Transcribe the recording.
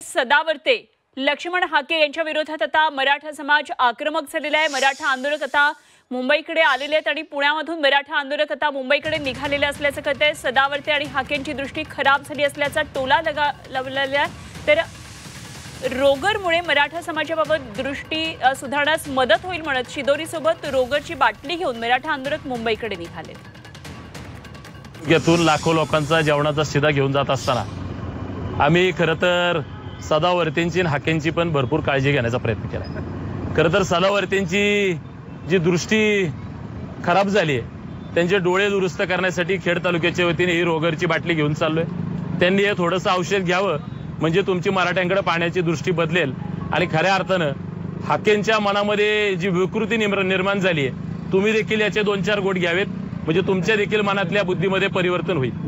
सदावर्ते लक्ष्मण हाके यांच्या विरोधात आता मराठा समाज आक्रमक झालेला आहे। मराठा आंदोलक आता मुंबईकडे आलेले आहेत आणि पुण्यामधून मराठा आंदोलक आता मुंबईकडे निघालेले असल्याचं कळतंय। सदावर्ते आणि हाकेंची दृष्टी खराब झाली असल्याचा टोला लावलेला आहे। तर रोगरमुळे मराठा समाजाबाबत दृष्टी सुधारण्यास मदत होईल म्हणत शिदोरीसोबत रोगरची बाटली घेऊन मराठा आंदोलक मुंबईकडे निघाले। यातून लाखो लोकांचा जेवणाचा शिदा घेऊन जात असताना आम्ही खरं तर सदावर्तेंची आणि हाकेंची पण भरपूर काळजी घेण्याचा प्रयत्न केला। खरं तर सदावर्तेंची जी दृष्टी खराब झाली आहे त्यांचे डोळे दुरुस्त करण्यासाठी खेड तालुक्याच्या वतीने ही रोगरची बाटली घेऊन चाललोय। त्यांनी हे थोडंसं औषध घ्यावं म्हणजे तुमची मराठ्यांकडे पाहण्याची दृष्टी बदलेल आणि खऱ्या अर्थानं हाकेंच्या मनामध्ये जी विकृती निर्माण झाली आहे तुम्ही देखील याचे 2-4 गोट घ्यावेत म्हणजे तुमच्या देखील मनातल्या बुद्धीमध्ये परिवर्तन होईल।